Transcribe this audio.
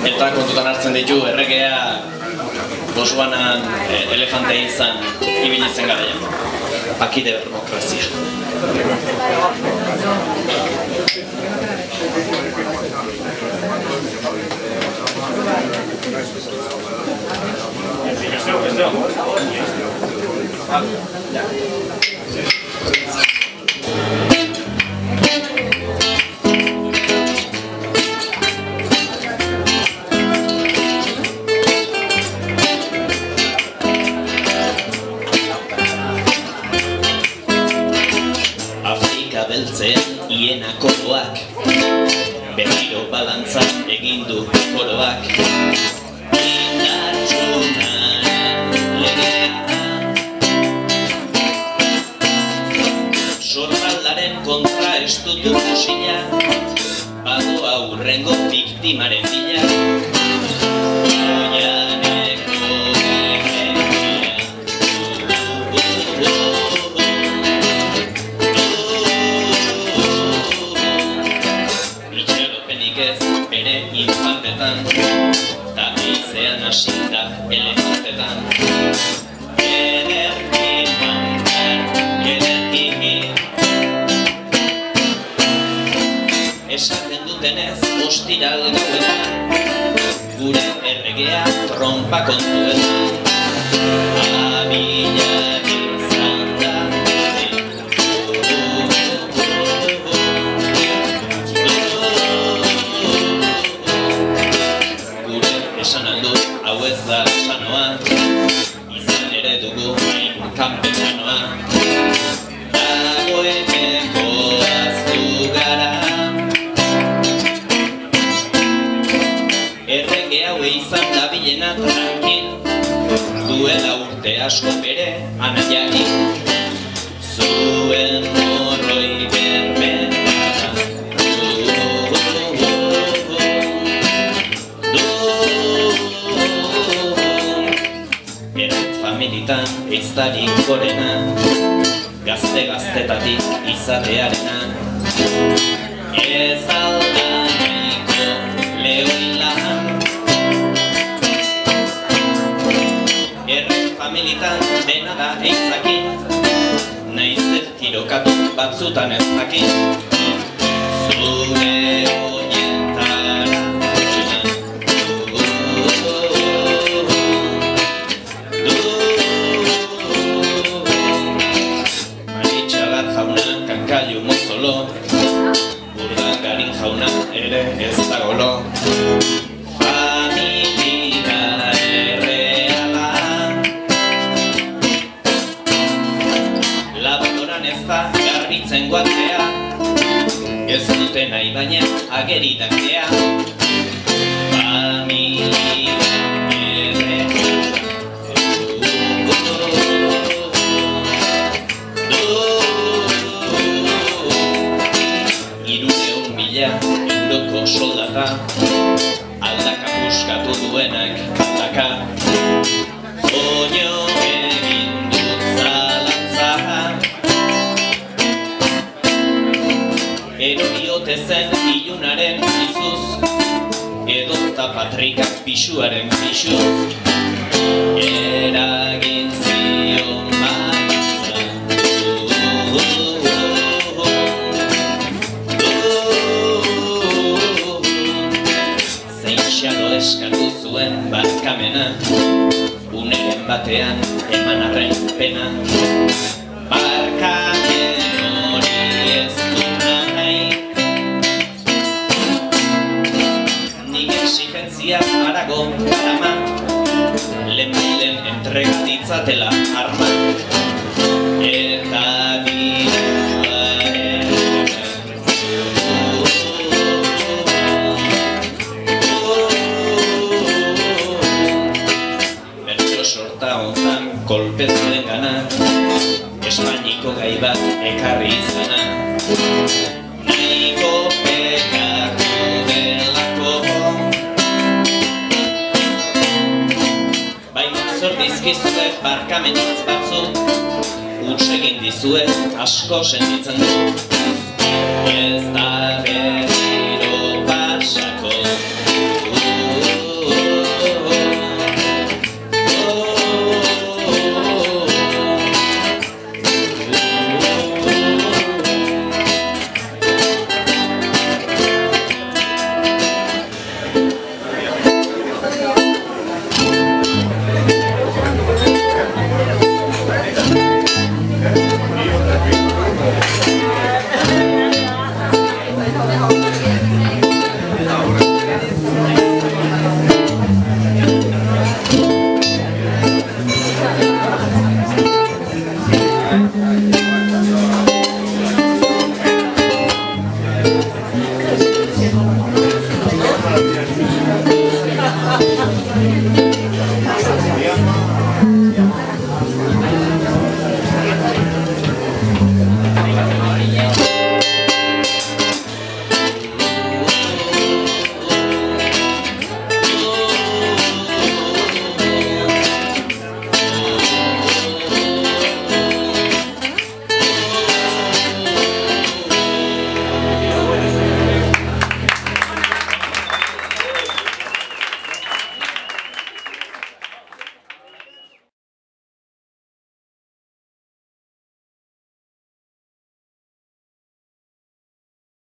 Eta kontutan hartzen ditu erregea Botswanan elefante izan ibili zen garaian. Aquí de democracia. Beltzean hiena koroak, berriro balantza egin du koroak. Indartsunaren legea, sorraldaren kontra estutu musila, badoa hurrengo biktimaren bila. Bere infantetan, ta eizean hasinda elefantetan. Ederki mangar, ederki. Esaten dutenez, ostiral gauetan, gure erregea trompa kontuetan. Abilak izan da. Esan aldut, hau ez da sanoa, izan ere dugu hain kanpetanoa. Dagoeneko aztu gara, errege haue izan dabilena tranquil, duela urte asko bere anaiari, zuen morroi bermen. Familitan eiztarik gorena, gazte-gaztetatik izatearena. Ez alda nahiko lehoilan, erren familitan dena da eizakin, naiz ez tirokatu batzutan ez dakin. Zure oietara zutxenan, Kankaiu mozolo, Urdangarin jauna ere ez dagolo. Familia erreala, laboran ez da garbitzen guatzea, ez dute nahi baina ageritak gea. Euroko soldata, aldaka buskatu duenak aldaka. Oino egin dut zalantza, eroriote zen ilunaren izuz, edota patrikak pixuaren pixuz. Eragin zion eskatu zuen barkamena, uneren batean eman arren pena. Barkamen hori ez dut nahi, nik exigentzia harago darama, lehenbailen entrega ditzatela arma. Eta kolpe zuen gana, Espainiko gai bat ekarri izana. Nahiko pekatu delako, baina zordizkizuek barkamen hitz batzu, huts egin dizuet asko sentitzen du.